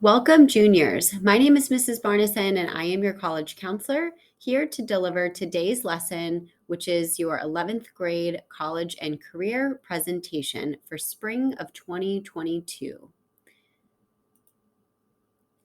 Welcome, juniors. My name is Mrs. Barneson, and I am your college counselor here to deliver today's lesson, which is your 11th grade college and career presentation for spring of 2022.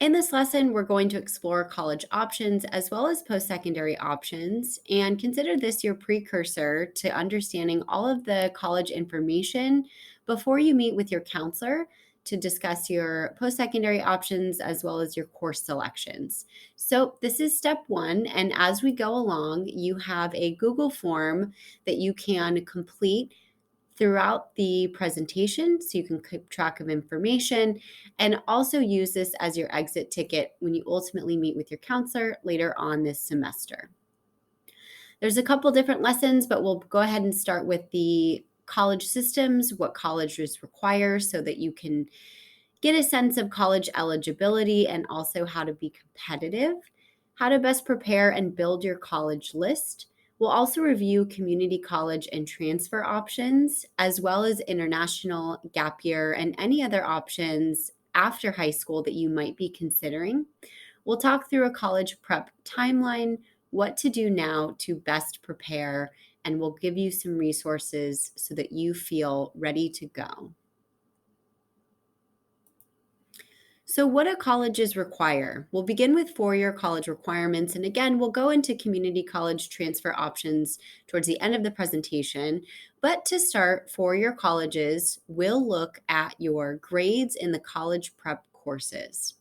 In this lesson, we're going to explore college options as well as post-secondary options and consider this your precursor to understanding all of the college information before you meet with your counselor to discuss your post-secondary options as well as your course selections. So this is step one, and as we go along, you have a Google form that you can complete throughout the presentation so you can keep track of information and also use this as your exit ticket when you ultimately meet with your counselor later on this semester. There's a couple different lessons, but we'll go ahead and start with the college systems, what colleges require so that you can get a sense of college eligibility and also how to be competitive, how to best prepare and build your college list. We'll also review community college and transfer options, as well as international, gap year, and any other options after high school that you might be considering. We'll talk through a college prep timeline, what to do now to best prepare, and we'll give you some resources so that you feel ready to go. So, what do colleges require? We'll begin with four-year college requirements, and again, we'll go into community college transfer options towards the end of the presentation. But to start, four-year colleges will look at your grades in the college prep courses.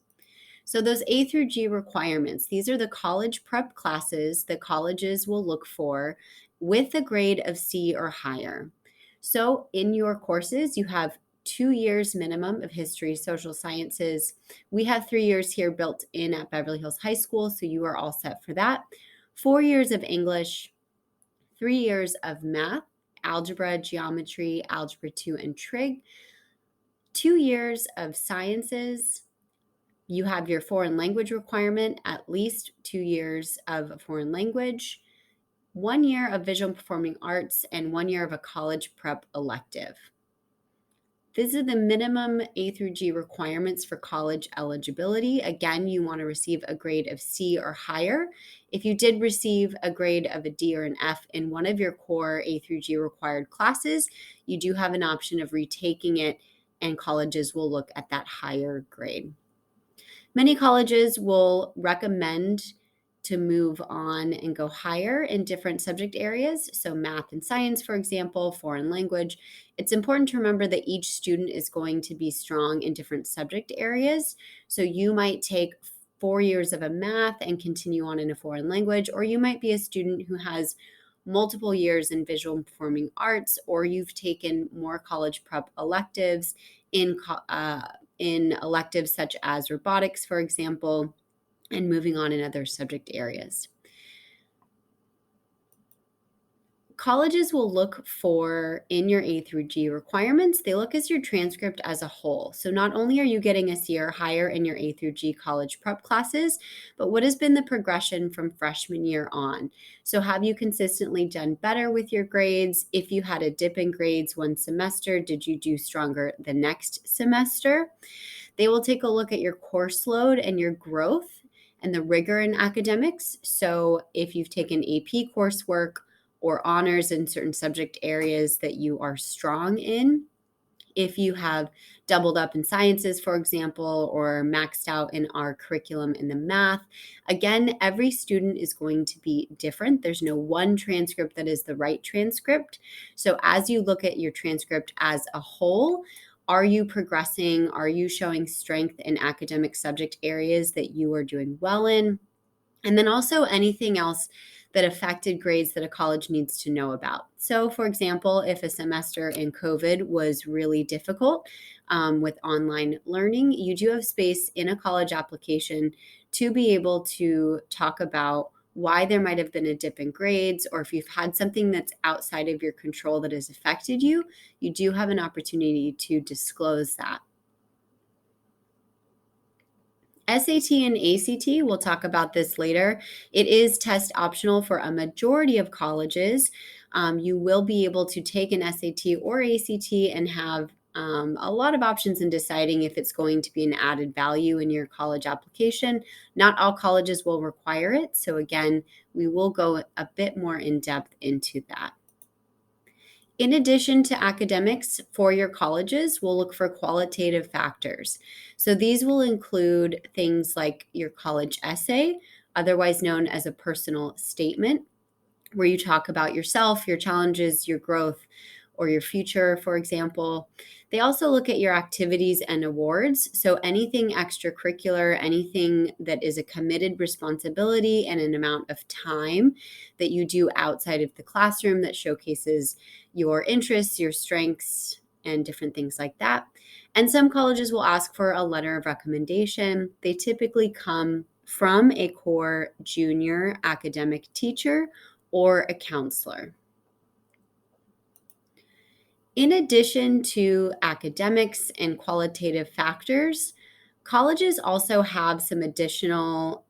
So, those A through G requirements, these are the college prep classes that colleges will look for with a grade of C or higher. So, in your courses, you have 2 years minimum of history, social sciences. We have 3 years here built in at Beverly Hills High School, so you are all set for that. 4 years of English, 3 years of math, algebra, geometry, algebra 2, and trig, 2 years of sciences. You have your foreign language requirement, at least 2 years of a foreign language, 1 year of visual performing arts, and 1 year of a college prep elective. These are the minimum A through G requirements for college eligibility. Again, you want to receive a grade of C or higher. If you did receive a grade of a D or an F in one of your core A through G required classes, you do have an option of retaking it, and colleges will look at that higher grade. Many colleges will recommend to move on and go higher in different subject areas. So, math and science, for example, foreign language. It's important to remember that each student is going to be strong in different subject areas. So, you might take 4 years of a math and continue on in a foreign language, or you might be a student who has multiple years in visual and performing arts, or you've taken more college prep electives in electives such as robotics, for example, and moving on in other subject areas. Colleges will look for in your A through G requirements, they look as your transcript as a whole. So not only are you getting a C or higher in your A through G college prep classes, but what has been the progression from freshman year on? So have you consistently done better with your grades? If you had a dip in grades one semester, did you do stronger the next semester? They will take a look at your course load and your growth and the rigor in academics. So if you've taken AP coursework or honors in certain subject areas that you are strong in, if you have doubled up in sciences, for example, or maxed out in our curriculum in the math. Again, every student is going to be different. There's no one transcript that is the right transcript. So as you look at your transcript as a whole, are you progressing? Are you showing strength in academic subject areas that you are doing well in? And then also anything else that affected grades that a college needs to know about. So, for example, if a semester in COVID was really difficult with online learning, you do have space in a college application to be able to talk about why there might have been a dip in grades, or if you've had something that's outside of your control that has affected you, you do have an opportunity to disclose that. SAT and ACT, we'll talk about this later. It is test optional for a majority of colleges. You will be able to take an SAT or ACT and have a lot of options in deciding if it's going to be an added value in your college application. Not all colleges will require it. So again, we will go a bit more in depth into that. In addition to academics for your colleges, we'll look for qualitative factors. So these will include things like your college essay, otherwise known as a personal statement, where you talk about yourself, your challenges, your growth, or your future, for example. They also look at your activities and awards. So anything extracurricular, anything that is a committed responsibility and an amount of time that you do outside of the classroom that showcases your interests, your strengths, and different things like that. And some colleges will ask for a letter of recommendation. They typically come from a core junior academic teacher or a counselor. In addition to academics and qualitative factors, colleges also have some additional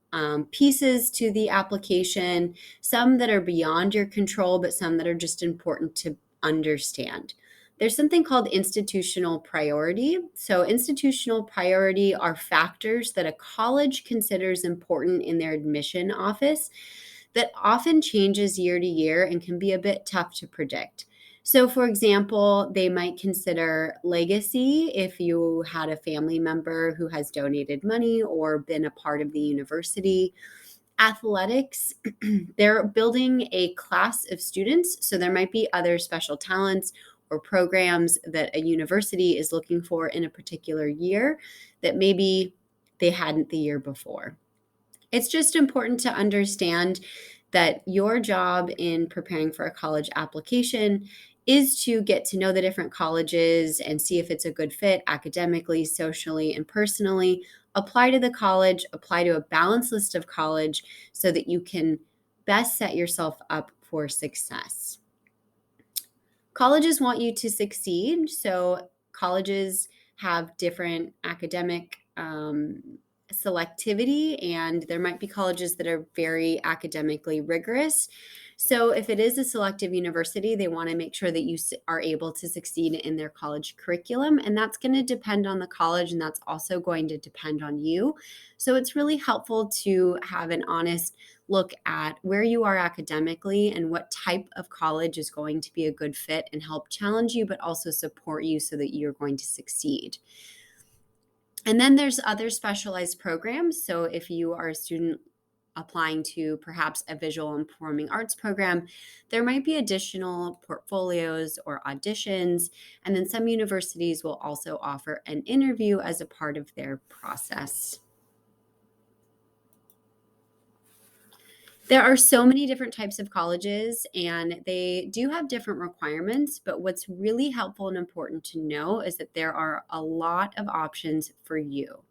pieces to the application, some that are beyond your control, but some that are just important to understand. There's something called institutional priority. So, institutional priority are factors that a college considers important in their admission office that often changes year to year and can be a bit tough to predict. So, for example, they might consider legacy if you had a family member who has donated money or been a part of the university. Athletics, they're building a class of students. So, there might be other special talents or programs that a university is looking for in a particular year that maybe they hadn't the year before. It's just important to understand that your job in preparing for a college application is to get to know the different colleges and see if it's a good fit academically, socially, and personally. Apply to the college, apply to a balanced list of college so that you can best set yourself up for success. Colleges want you to succeed. So, colleges have different academic selectivity, and there might be colleges that are very academically rigorous. So, if it is a selective university, they want to make sure that you are able to succeed in their college curriculum, and that's going to depend on the college, and that's also going to depend on you. So, it's really helpful to have an honest look at where you are academically and what type of college is going to be a good fit and help challenge you, but also support you so that you're going to succeed. And then there's other specialized programs. So if you are a student applying to perhaps a visual and performing arts program, there might be additional portfolios or auditions. And then some universities will also offer an interview as a part of their process. There are so many different types of colleges, and they do have different requirements. But what's really helpful and important to know is that there are a lot of options for you.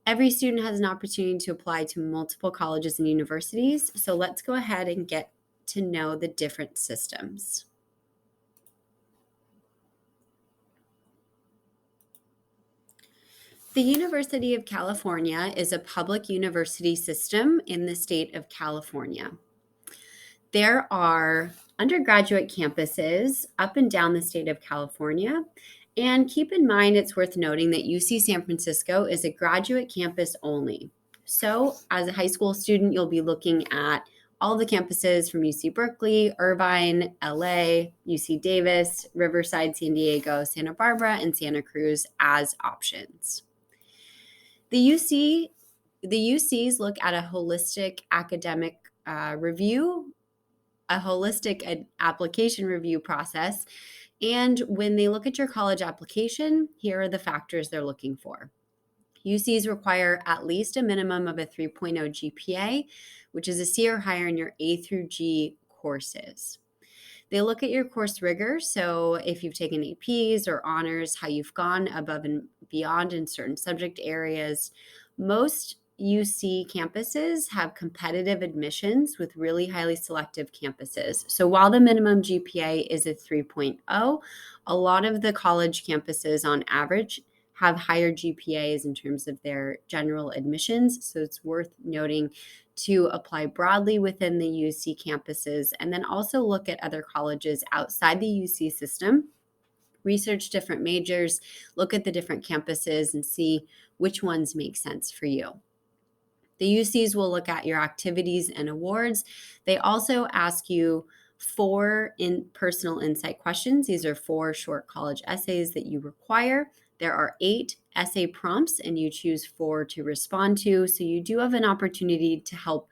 Every student has an opportunity to apply to multiple colleges and universities. So let's go ahead and get to know the different systems. The University of California is a public university system in the state of California. There are undergraduate campuses up and down the state of California. And keep in mind, it's worth noting that UC San Francisco is a graduate campus only. So, as a high school student, you'll be looking at all the campuses from UC Berkeley, Irvine, LA, UC Davis, Riverside, San Diego, Santa Barbara, and Santa Cruz as options. The UCs look at a holistic academic review, a holistic application review process. And when they look at your college application, here are the factors they're looking for. UCs require at least a minimum of a 3.0 GPA, which is a C or higher in your A through G courses. They look at your course rigor, so if you've taken APs or honors, how you've gone above and beyond in certain subject areas. Most UC campuses have competitive admissions with really highly selective campuses. So while the minimum GPA is a 3.0, a lot of the college campuses on average have higher GPAs in terms of their general admissions. So it's worth noting to apply broadly within the UC campuses and then also look at other colleges outside the UC system Research different majors, look at the different campuses, and see which ones make sense for you. The UCs will look at your activities and awards. They also ask you 4 personal insight questions. These are 4 short college essays that you require. There are 8 essay prompts, and you choose 4 to respond to. So you do have an opportunity to help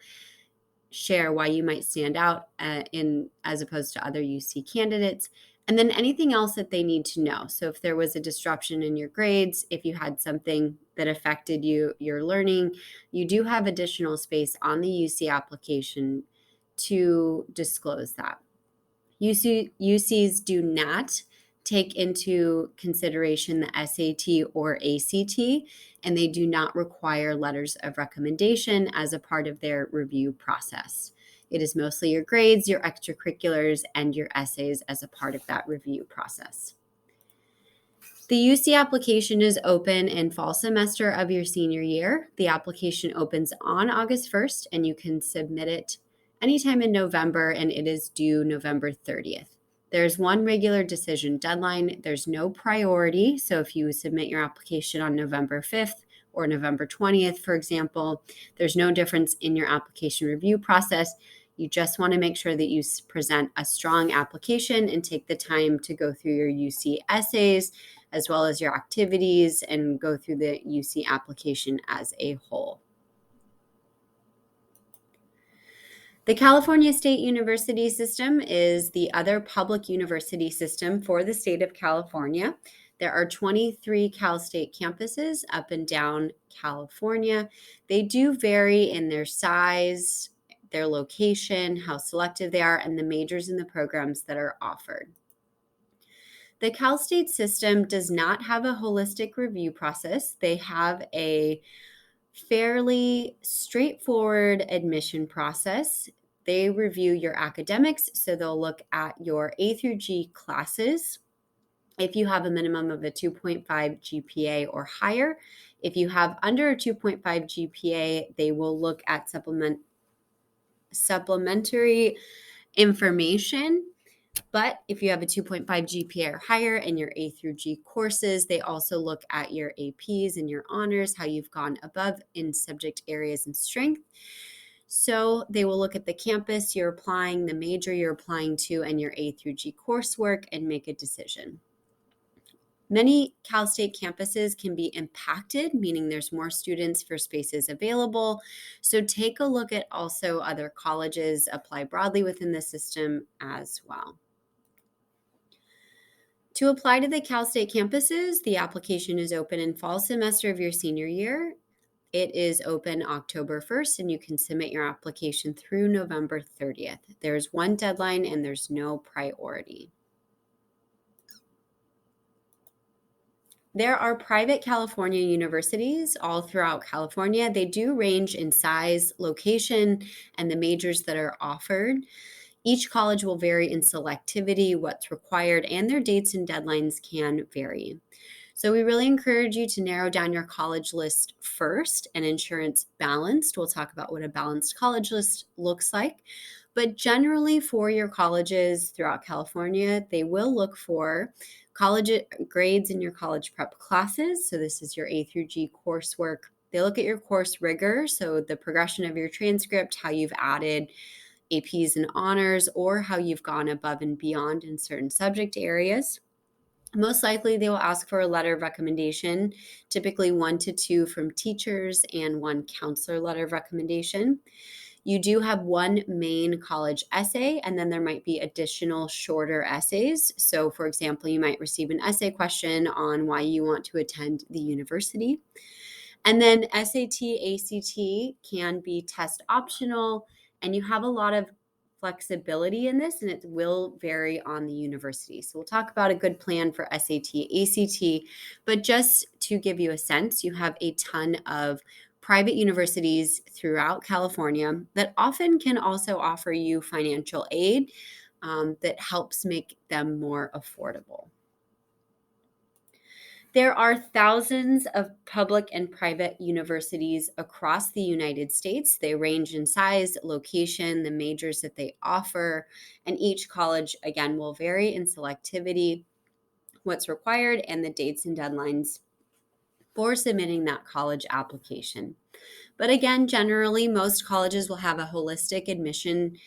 share why you might stand out as opposed to other UC candidates. And then anything else that they need to know. So if there was a disruption in your grades, if you had something that affected your learning, you do have additional space on the UC application to disclose that. UCs do not take into consideration the SAT or ACT, and they do not require letters of recommendation as a part of their review process. It is mostly your grades, your extracurriculars, and your essays as a part of that review process. The UC application is open in fall semester of your senior year. The application opens on August 1st, and you can submit it anytime in November, and it is due November 30th. There's one regular decision deadline. There's no priority. So if you submit your application on November 5th or November 20th, for example, there's no difference in your application review process. You just want to make sure that you present a strong application and take the time to go through your UC essays as well as your activities and go through the UC application as a whole. The California State University System is the other public university system for the state of California. There are 23 Cal State campuses up and down California. They do vary in their size, their location, how selective they are, and the majors and the programs that are offered. The Cal State system does not have a holistic review process. They have a fairly straightforward admission process. They review your academics, so they'll look at your A through G classes. If you have a minimum of a 2.5 GPA or higher, if you have under a 2.5 GPA, they will look at supplementary information. But if you have a 2.5 GPA or higher in your A through G courses, they also look at your APs and your honors, how you've gone above in subject areas and strength. So they will look at the campus you're applying, the major you're applying to, and your A through G coursework and make a decision. Many Cal State campuses can be impacted, meaning there's more students for spaces available. So take a look at also other colleges, apply broadly within the system as well. To apply to the Cal State campuses, the application is open in fall semester of your senior year. It is open October 1st, and you can submit your application through November 30th. There's one deadline, and there's no priority. There are private California universities all throughout California. They do range in size, location, and the majors that are offered. Each college will vary in selectivity, what's required, and their dates and deadlines can vary. So we really encourage you to narrow down your college list first and ensure it's balanced. We'll talk about what a balanced college list looks like. But generally for your colleges throughout California, they will look for college grades in your college prep classes. So this is your A through G coursework. They look at your course rigor, so the progression of your transcript, how you've added APs and honors, or how you've gone above and beyond in certain subject areas. Most likely, they will ask for a letter of recommendation, typically 1 to 2 from teachers and 1 counselor letter of recommendation. You do have 1 main college essay, and then there might be additional shorter essays. So, for example, you might receive an essay question on why you want to attend the university. And then SAT, ACT can be test optional, and you have a lot of flexibility in this, and it will vary on the university. So we'll talk about a good plan for SAT, ACT, but just to give you a sense, you have a ton of private universities throughout California that often can also offer you financial aid that helps make them more affordable. There are thousands of public and private universities across the United States. They range in size, location, the majors that they offer, and each college, again, will vary in selectivity. what's required, and the dates and deadlines for submitting that college application. But again, generally, most colleges will have a holistic admission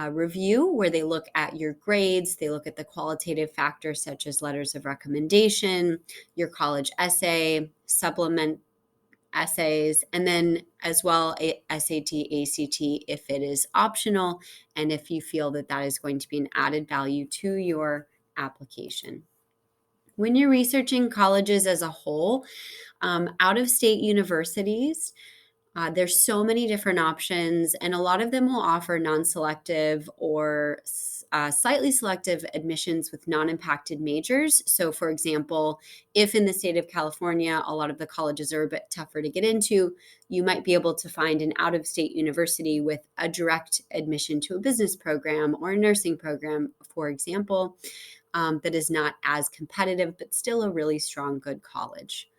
review where they look at your grades, they look at the qualitative factors such as letters of recommendation, your college essay, supplement essays, and then as well SAT, ACT if it is optional, and if you feel that that is going to be an added value to your application. When you're researching colleges as a whole, out of state universities, there's so many different options, and a lot of them will offer non selective or slightly selective admissions with non impacted majors. So, for example, if in the state of California, a lot of the colleges are a bit tougher to get into, you might be able to find an out of state university with a direct admission to a business program or a nursing program, for example, that is not as competitive, but still a really strong, good college.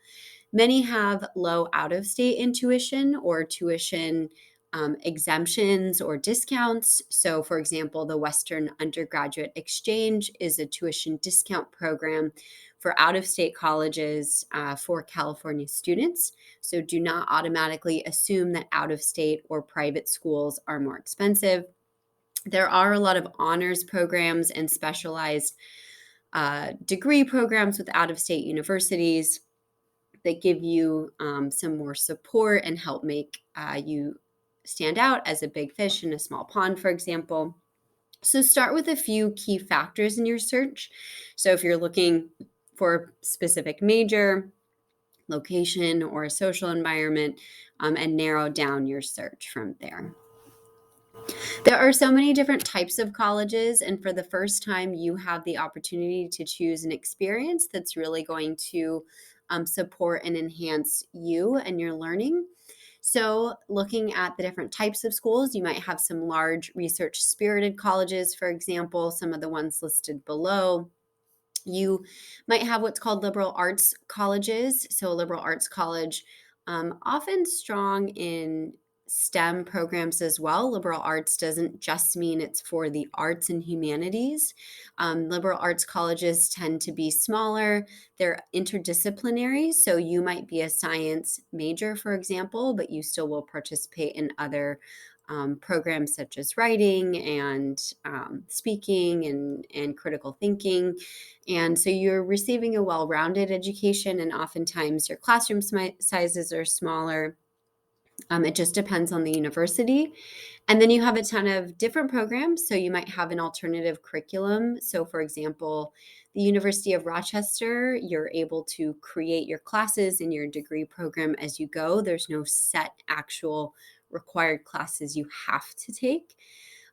Many have low out of state intuition or tuition exemptions or discounts. So, for example, the Western Undergraduate Exchange is a tuition discount program for out of state colleges for California students. So, do not automatically assume that out of state or private schools are more expensive. There are a lot of honors programs and specialized degree programs with out of state universities that give you some more support and help make you stand out as a big fish in a small pond, for example. So start with a few key factors in your search. So if you're looking for a specific major, location, or a social environment, and narrow down your search from there. There are so many different types of colleges, and for the first time, you have the opportunity to choose an experience that's really going to support and enhance you and your learning. So, looking at the different types of schools, you might have some large research spirited colleges, for example, some of the ones listed below. You might have what's called liberal arts colleges. So, a liberal arts college, often strong in STEM programs as well. Liberal arts doesn't just mean it's for the arts and humanities. Liberal arts colleges tend to be smaller, they're interdisciplinary. So, you might be a science major, for example, but you still will participate in other programs such as writing and speaking and critical thinking. And so you're receiving a well rounded education, and oftentimes your classroom sizes are smaller. It just depends on the university. And then you have a ton of different programs. So you might have an alternative curriculum. So, for example, the University of Rochester, you're able to create your classes in your degree program as you go. There's no set actual required classes you have to take.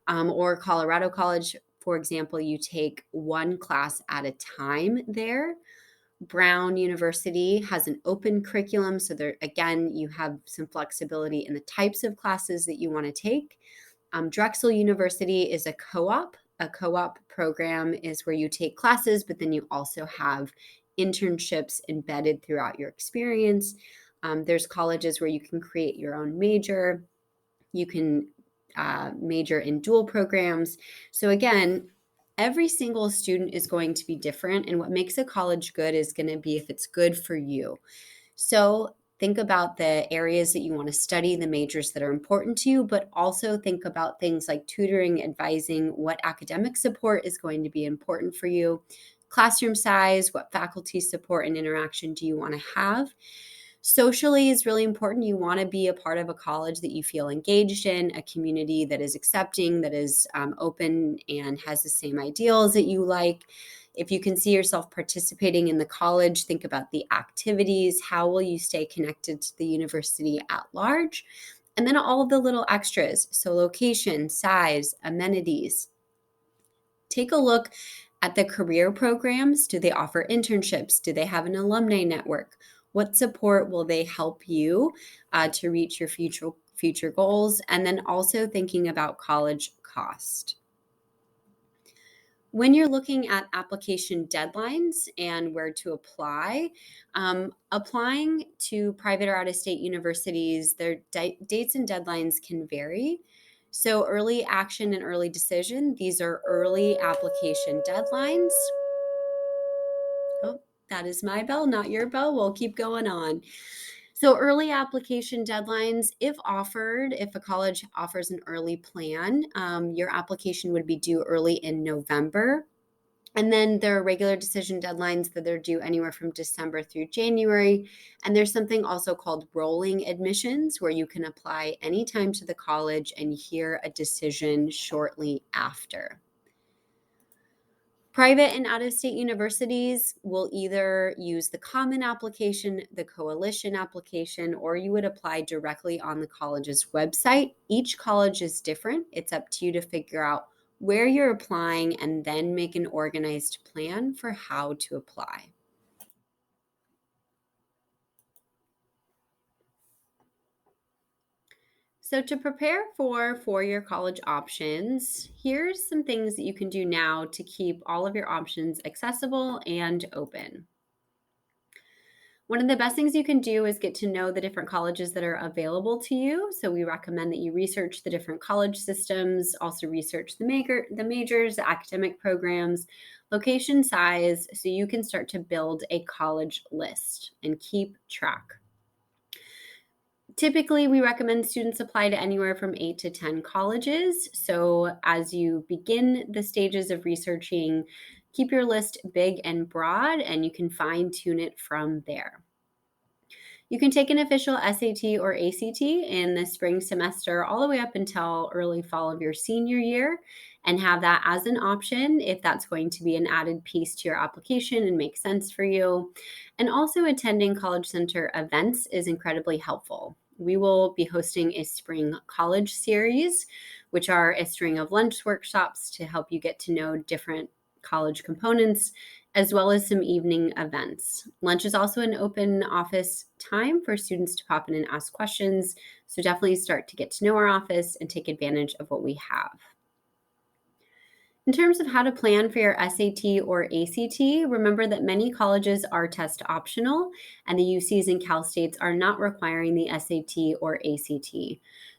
Or Colorado College, for example, you take one class at a time there. Brown University has an open curriculum. So there, again, you have some flexibility in the types of classes that you want to take. Drexel University is a co-op. A co-op program is where you take classes, but then you also have internships embedded throughout your experience. There's colleges where you can create your own major. You can major in dual programs. So again, every single student is going to be different, and what makes a college good is going to be if it's good for you. So think about the areas that you want to study, the majors that are important to you, but also think about things like tutoring, advising, what academic support is going to be important for you, classroom size, what faculty support and interaction do you want to have. Socially is really important. You want to be a part of a college that you feel engaged in, a community that is accepting, that is open and has the same ideals that you like. If you can see yourself participating in the college, think about the activities. How will you stay connected to the university at large? And then all of the little extras. So, location, size, amenities. Take a look at the career programs. Do they offer internships? Do they have an alumni network? What support will they help you to reach your future goals? And then also thinking about college cost. When you're looking at application deadlines and where to apply, applying to private or out-of-state universities, their dates and deadlines can vary. So early action and early decision, these are early application deadlines. That is my bell, not your bell. We'll keep going on. So, early application deadlines, if offered, if a college offers an early plan, your application would be due early in November. And then there are regular decision deadlines that are due anywhere from December through January. And there's something also called rolling admissions, where you can apply anytime to the college and hear a decision shortly after. Private and out-of-state universities will either use the common application, the coalition application, or you would apply directly on the college's website. Each college is different. It's up to you to figure out where you're applying and then make an organized plan for how to apply. So, to prepare for four-year college options, here's some things that you can do now to keep all of your options accessible and open. One of the best things you can do is get to know the different colleges that are available to you. So we recommend that you research the different college systems, also research the majors, the academic programs, location size, so you can start to build a college list and keep track. Typically, we recommend students apply to anywhere from 8 to 10 colleges. So as you begin the stages of researching, keep your list big and broad, and you can fine tune it from there. You can take an official SAT or ACT in the spring semester all the way up until early fall of your senior year and have that as an option if that's going to be an added piece to your application and make sense for you. And also, attending College Center events is incredibly helpful. We will be hosting a spring college series, which are a string of lunch workshops to help you get to know different college components, as well as some evening events. Lunch is also an open office time for students to pop in and ask questions. So definitely start to get to know our office and take advantage of what we have. In terms of how to plan for your SAT or ACT, remember that many colleges are test optional and the UCs and Cal States are not requiring the SAT or ACT.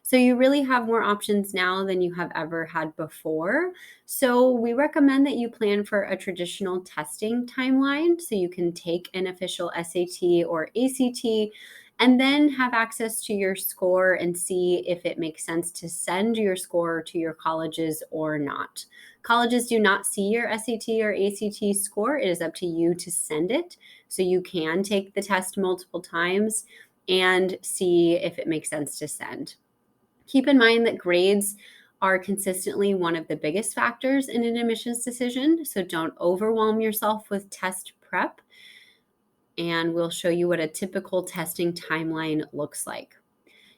So you really have more options now than you have ever had before. So we recommend that you plan for a traditional testing timeline so you can take an official SAT or ACT and then have access to your score and see if it makes sense to send your score to your colleges or not. Colleges do not see your SAT or ACT score. It is up to you to send it. So you can take the test multiple times and see if it makes sense to send. Keep in mind that grades are consistently one of the biggest factors in an admissions decision. So don't overwhelm yourself with test prep. And we'll show you what a typical testing timeline looks like.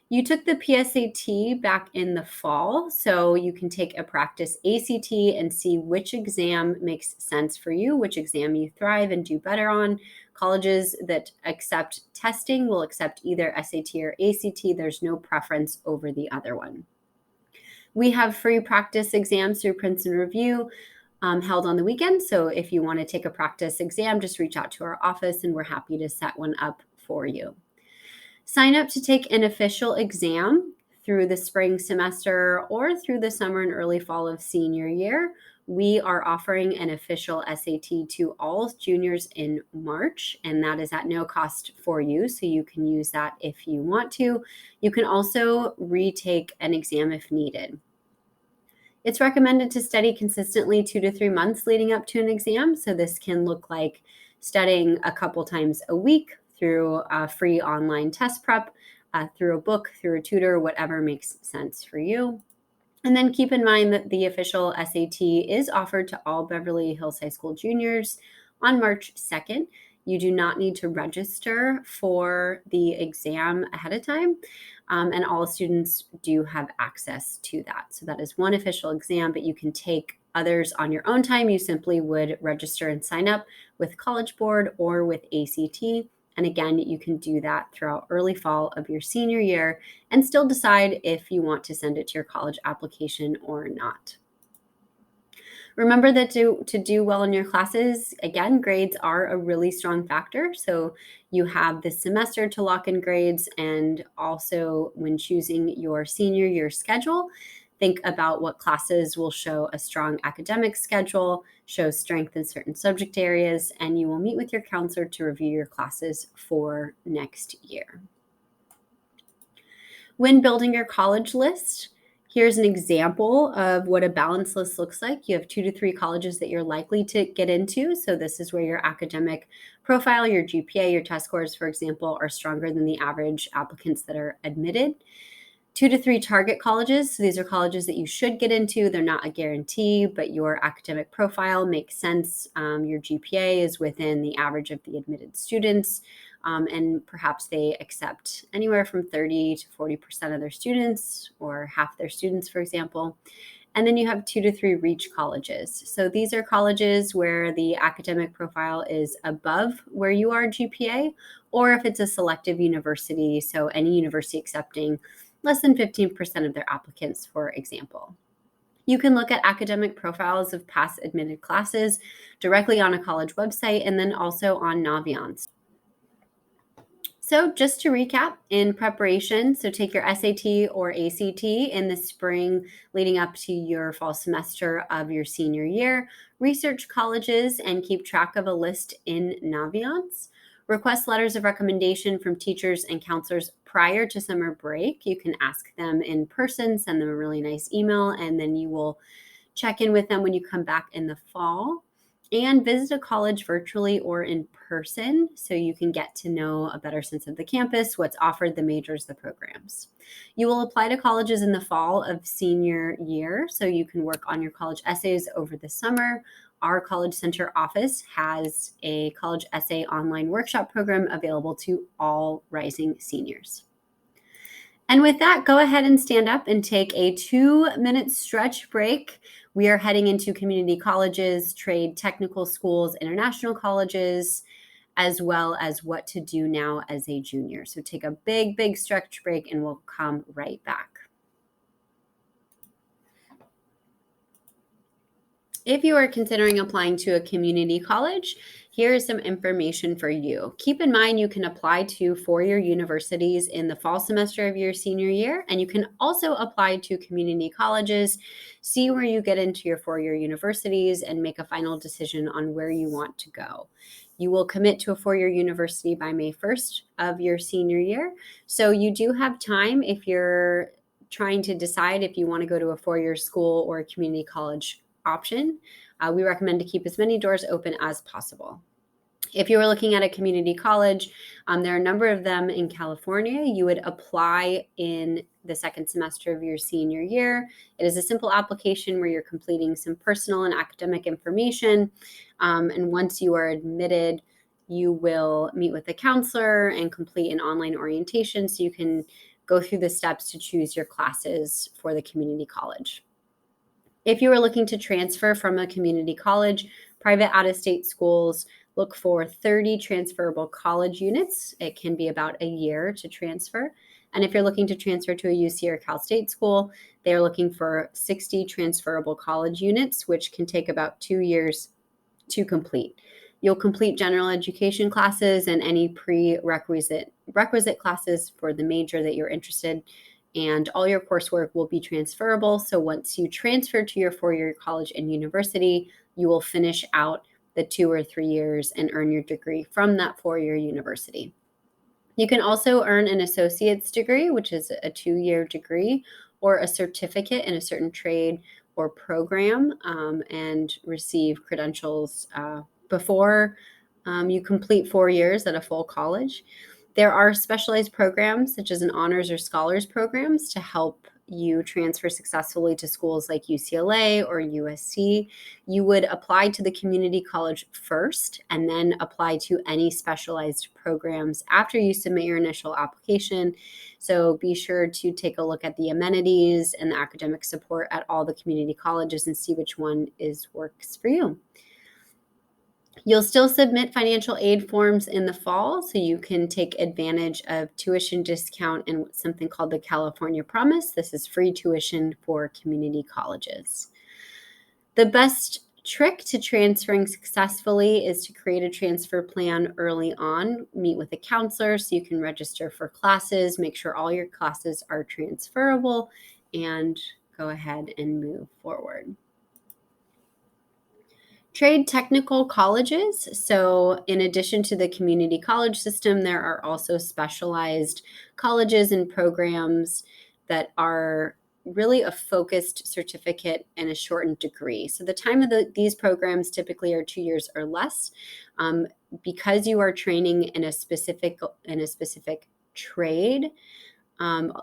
You took the PSAT back in the fall, so you can take a practice ACT and see which exam makes sense for you, which exam you thrive and do better on. Colleges that accept testing will accept either SAT or ACT. There's no preference over the other one. We have free practice exams through Princeton Review held on the weekend. So if you want to take a practice exam, just reach out to our office and we're happy to set one up for you. Sign up to take an official exam through the spring semester or through the summer and early fall of senior year. We are offering an official SAT to all juniors in March, and that is at no cost for you, so you can use that if you want to. You can also retake an exam if needed. It's recommended to study consistently 2 to 3 months leading up to an exam, so this can look like studying a couple times a week through a free online test prep, through a book, through a tutor, whatever makes sense for you. And then keep in mind that the official SAT is offered to all Beverly Hills High School juniors on March 2nd. You do not need to register for the exam ahead of time, and all students do have access to that. So that is one official exam, but you can take others on your own time. You simply would register and sign up with College Board or with ACT. And again, you can do that throughout early fall of your senior year and still decide if you want to send it to your college application or not. Remember that to do well in your classes, again, grades are a really strong factor. So you have this semester to lock in grades, and also when choosing your senior year schedule, Think about what classes will show a strong academic schedule, show strength in certain subject areas, and you will meet with your counselor to review your classes for next year. When building your college list, here's an example of what a balanced list looks like. You have 2 to 3 colleges that you're likely to get into. So this is where your academic profile, your GPA, your test scores, for example, are stronger than the average applicants that are admitted. 2 to 3 target colleges. So these are colleges that you should get into. They're not a guarantee, but your academic profile makes sense. Your GPA is within the average of the admitted students. And perhaps they accept anywhere from 30 to 40% of their students, or half their students, for example. And then you have 2 to 3 reach colleges. So these are colleges where the academic profile is above where you are GPA, or if it's a selective university, so any university accepting less than 15% of their applicants, for example. You can look at academic profiles of past admitted classes directly on a college website and then also on Naviance. So just to recap, in preparation, so take your SAT or ACT in the spring leading up to your fall semester of your senior year. Research colleges and keep track of a list in Naviance. Request letters of recommendation from teachers and counselors prior to summer break. You can ask them in person, send them a really nice email, and then you will check in with them when you come back in the fall. And visit a college virtually or in person so you can get to know a better sense of the campus, what's offered, the majors, the programs. You will apply to colleges in the fall of senior year, so you can work on your college essays over the summer. Our College Center office has a college essay online workshop program available to all rising seniors. And with that, go ahead and stand up and take a 2-minute stretch break. We are heading into community colleges, trade technical schools, international colleges, as well as what to do now as a junior. So take a big stretch break and we'll come right back. If you are considering applying to a community college, here is some information for you. Keep in mind you can apply to four-year universities in the fall semester of your senior year, and you can also apply to community colleges, see where you get into your four-year universities, and make a final decision on where you want to go. You will commit to a four-year university by May 1st of your senior year, so you do have time if you're trying to decide if you want to go to a four-year school or a community college option. We recommend to keep as many doors open as possible. If you are looking at a community college, there are a number of them in California. You would apply in the second semester of your senior year. It is a simple application where you're completing some personal and academic information. And once you are admitted, you will meet with a counselor and complete an online orientation so you can go through the steps to choose your classes for the community college. If you are looking to transfer from a community college, private out-of-state schools look for 30 transferable college units. It can be about a year to transfer. And if you're looking to transfer to a UC or Cal State school, they're looking for 60 transferable college units, which can take about 2 years to complete. You'll complete general education classes and any prerequisite classes for the major that you're interested in, and all your coursework will be transferable. So once you transfer to your four-year college and university, you will finish out the 2 or 3 years and earn your degree from that four-year university. You can also earn an associate's degree, which is a 2-year degree, or a certificate in a certain trade or program, and receive credentials before you complete 4 years at a full college. There are specialized programs such as an honors or scholars programs to help you transfer successfully to schools like UCLA or USC. You would apply to the community college first and then apply to any specialized programs after you submit your initial application. So be sure to take a look at the amenities and the academic support at all the community colleges and see which one works for you. You'll still submit financial aid forms in the fall, so you can take advantage of tuition discount and something called the California Promise. This is free tuition for community colleges. The best trick to transferring successfully is to create a transfer plan early on. Meet with a counselor so you can register for classes, make sure all your classes are transferable, and go ahead and move forward. Trade technical colleges. So, in addition to the community college system, there are also specialized colleges and programs that are really a focused certificate and a shortened degree. So, the time of these programs typically are 2 years or less. Because you are training in a specific trade,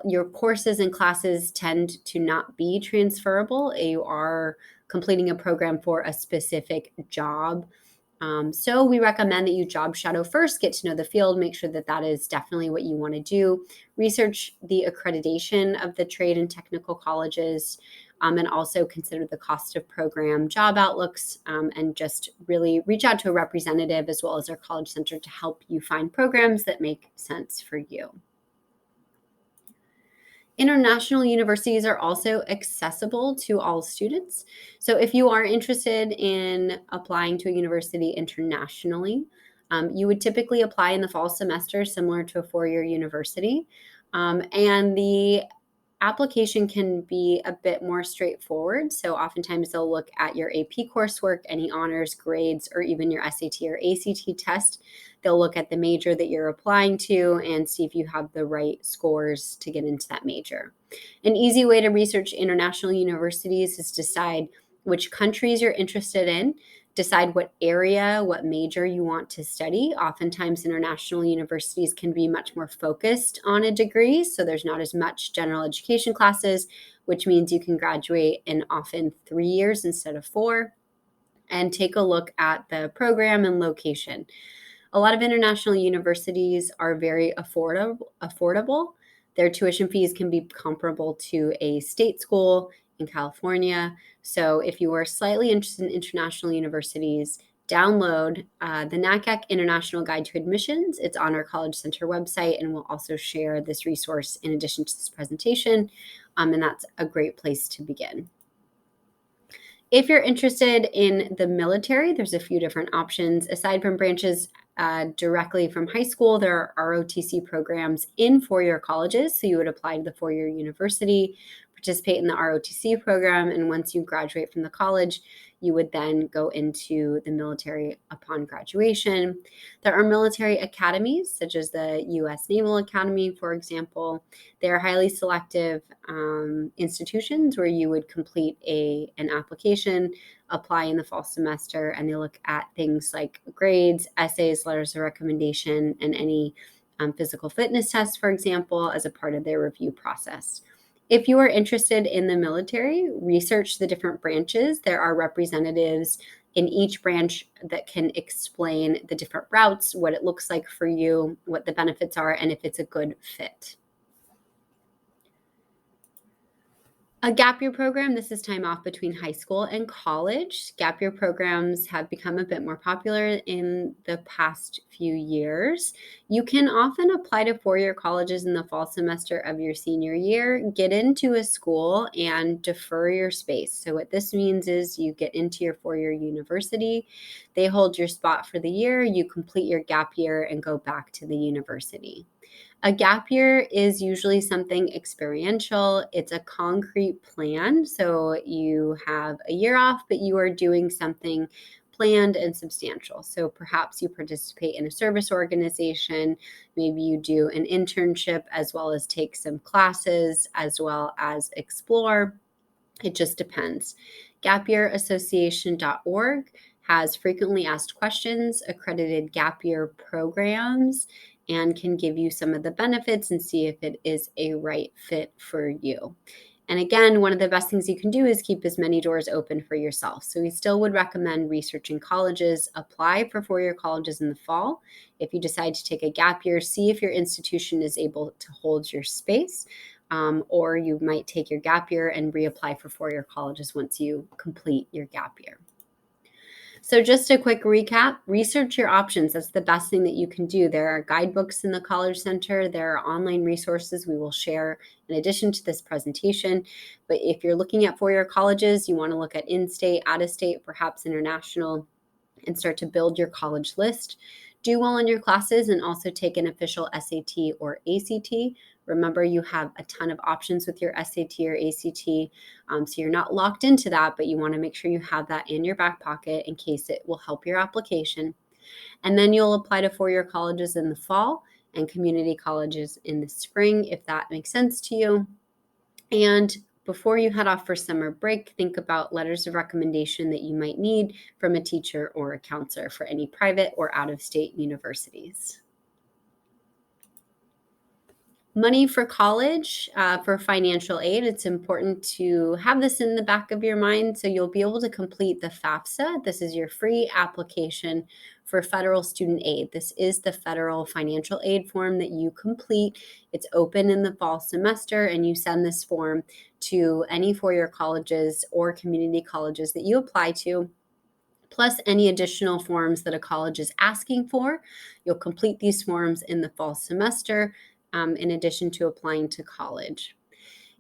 your courses and classes tend to not be transferable. You are completing a program for a specific job. So we recommend that you job shadow first, get to know the field, make sure that that is definitely what you want to do. Research the accreditation of the trade and technical colleges, and also consider the cost of program job outlooks, and just really reach out to a representative as well as our college center to help you find programs that make sense for you. International universities are also accessible to all students. So if you are interested in applying to a university internationally, you would typically apply in the fall semester, similar to a four-year university. And the application can be a bit more straightforward. So oftentimes they'll look at your AP coursework, any honors, grades, or even your SAT or ACT test. They'll look at the major that you're applying to and see if you have the right scores to get into that major. An easy way to research international universities is decide which countries you're interested in, decide what area, what major you want to study. Oftentimes, international universities can be much more focused on a degree, so there's not as much general education classes, which means you can graduate in often 3 years instead of 4, and take a look at the program and location. A lot of international universities are very affordable. Their tuition fees can be comparable to a state school in California. So if you are slightly interested in international universities, download the NACAC International Guide to Admissions. It's on our College Center website, and we'll also share this resource in addition to this presentation, and that's a great place to begin. If you're interested in the military, there's a few different options. Aside from branches directly from high school, there are ROTC programs in four-year colleges. So you would apply to the four-year university, participate in the ROTC program, and once you graduate from the college, you would then go into the military upon graduation. There are military academies, such as the U.S. Naval Academy, for example. They are highly selective institutions where you would complete an application, apply in the fall semester, and they look at things like grades, essays, letters of recommendation, and any physical fitness tests, for example, as a part of their review process. If you are interested in the military, research the different branches. There are representatives in each branch that can explain the different routes, what it looks like for you, what the benefits are, and if it's a good fit. A gap year program, this is time off between high school and college. Gap year programs have become a bit more popular in the past few years. You can often apply to four-year colleges in the fall semester of your senior year, get into a school, and defer your space. So what this means is you get into your four-year university, they hold your spot for the year, you complete your gap year, and go back to the university. A gap year is usually something experiential. It's a concrete plan. So you have a year off, but you are doing something planned and substantial. So perhaps you participate in a service organization. Maybe you do an internship as well as take some classes as well as explore. It just depends. GapYearAssociation.org has frequently asked questions, accredited gap year programs, and can give you some of the benefits and see if it is a right fit for you. And again, one of the best things you can do is keep as many doors open for yourself. So we still would recommend researching colleges, apply for four-year colleges in the fall. If you decide to take a gap year, see if your institution is able to hold your space. Or you might take your gap year and reapply for four-year colleges once you complete your gap year. So just a quick recap, research your options. That's the best thing that you can do. There are guidebooks in the College Center. There are online resources we will share in addition to this presentation. But if you're looking at four-year colleges, you want to look at in-state, out-of-state, perhaps international, and start to build your college list. Do well in your classes and also take an official SAT or ACT Remember, you have a ton of options with your SAT or ACT, so you're not locked into that, but you want to make sure you have that in your back pocket in case it will help your application. And then you'll apply to four-year colleges in the fall and community colleges in the spring, if that makes sense to you. And before you head off for summer break, think about letters of recommendation that you might need from a teacher or a counselor for any private or out-of-state universities. Money for college, for financial aid, it's important to have this in the back of your mind so you'll be able to complete the FAFSA. This is your free application for federal student aid. This is the federal financial aid form that you complete. It's open in the fall semester, and you send this form to any four-year colleges or community colleges that you apply to, plus any additional forms that a college is asking for. You'll complete these forms in the fall semester, in addition to applying to college.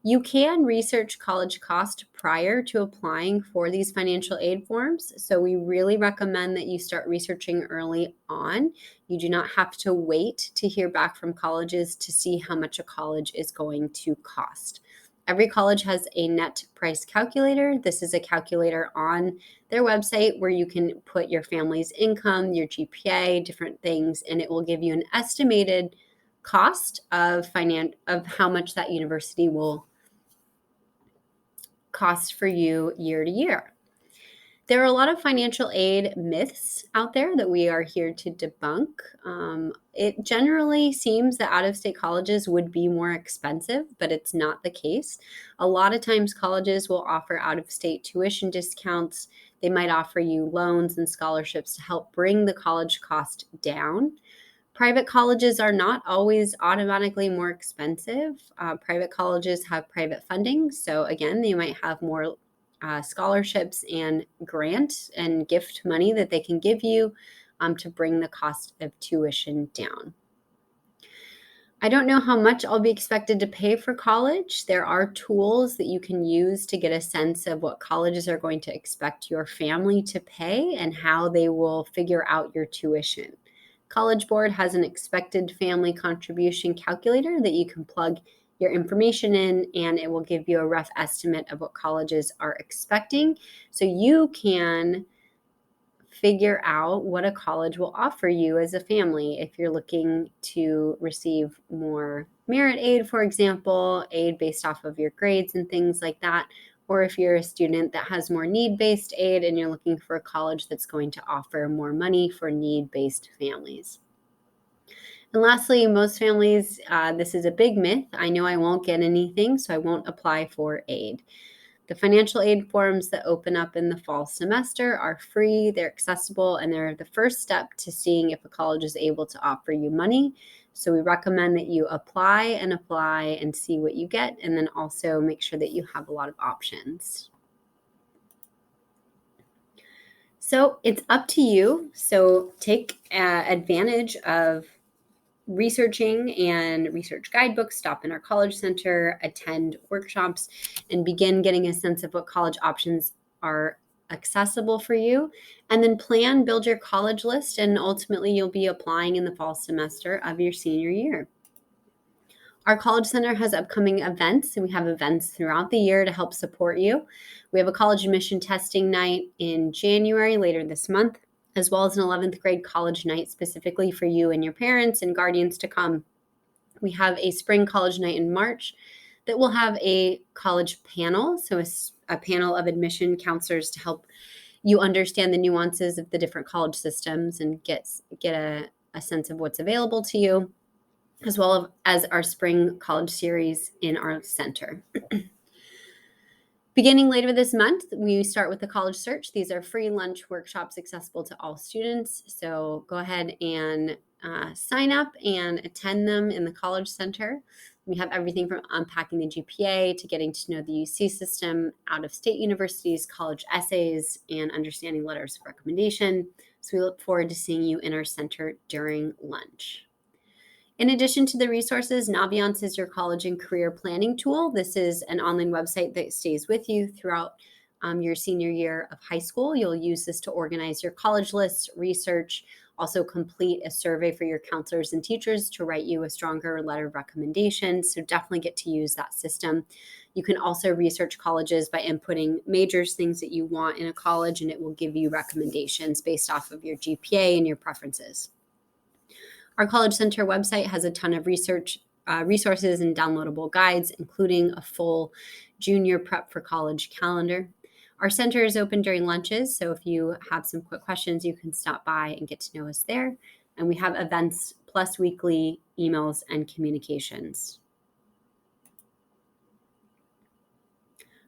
You can research college cost prior to applying for these financial aid forms. So we really recommend that you start researching early on. You do not have to wait to hear back from colleges to see how much a college is going to cost. Every college has a net price calculator. This is a calculator on their website where you can put your family's income, your GPA, different things, and it will give you an estimated cost of how much that university will cost for you year to year. There are a lot of financial aid myths out there that we are here to debunk. It generally seems that out-of-state colleges would be more expensive, but it's not the case. A lot of times colleges will offer out-of-state tuition discounts. They might offer you loans and scholarships to help bring the college cost down. Private colleges are not always automatically more expensive. Private colleges have private funding. So again, they might have more scholarships and grant and gift money that they can give you to bring the cost of tuition down. I don't know how much I'll be expected to pay for college. There are tools that you can use to get a sense of what colleges are going to expect your family to pay and how they will figure out your tuition. College Board has an expected family contribution calculator that you can plug your information in, and it will give you a rough estimate of what colleges are expecting. So you can figure out what a college will offer you as a family if you're looking to receive more merit aid, for example, aid based off of your grades and things like that. Or if you're a student that has more need-based aid and you're looking for a college that's going to offer more money for need-based families. And lastly, most families, this is a big myth. I know I won't get anything, so I won't apply for aid. The financial aid forms that open up in the fall semester are free, they're accessible, and they're the first step to seeing if a college is able to offer you money. So we recommend that you apply and see what you get, and then also make sure that you have a lot of options. So it's up to you. So take advantage of researching and research guidebooks, stop in our college center, attend workshops, and begin getting a sense of what college options are accessible for you. And then build your college list, and ultimately you'll be applying in the fall semester of your senior year. Our College Center has upcoming events, and we have events throughout the year to help support you. We have a college admission testing night in January, later this month, as well as an 11th grade college night specifically for you and your parents and guardians to come. We have a spring college night in March that will have a college panel, so a panel of admission counselors to help you understand the nuances of the different college systems and get a sense of what's available to you, as well as our spring college series in our center. Beginning later this month, we start with the college search. These are free lunch workshops accessible to all students. So go ahead and sign up and attend them in the college center. We have everything from unpacking the GPA to getting to know the UC system, out-of-state universities, college essays, and understanding letters of recommendation. So we look forward to seeing you in our center during lunch. In addition to the resources, Naviance is your college and career planning tool. This is an online website that stays with you throughout your senior year of high school. You'll use this to organize your college lists, research Also complete a survey for your counselors and teachers to write you a stronger letter of recommendation. So definitely get to use that system. You can also research colleges by inputting majors, things that you want in a college, and it will give you recommendations based off of your GPA and your preferences. Our College Center website has a ton of resources and downloadable guides, including a full junior prep for college calendar. Our center is open during lunches, so if you have some quick questions, you can stop by and get to know us there. And we have events plus weekly emails and communications.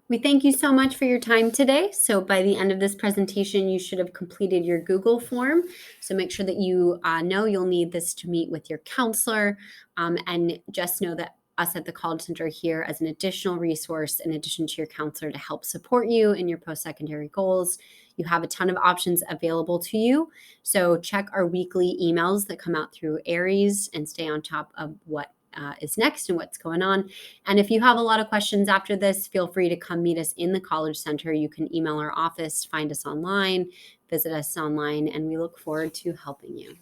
We thank you so much for your time today. So by the end of this presentation, you should have completed your Google form. So make sure that you know you'll need this to meet with your counselor, and just know that us at the College Center are here as an additional resource in addition to your counselor to help support you in your post-secondary goals. You have a ton of options available to you. So check our weekly emails that come out through Aries and stay on top of what is next and what's going on. And if you have a lot of questions after this, feel free to come meet us in the College Center. You can email our office, find us online, visit us online, and we look forward to helping you.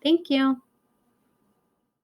Thank you.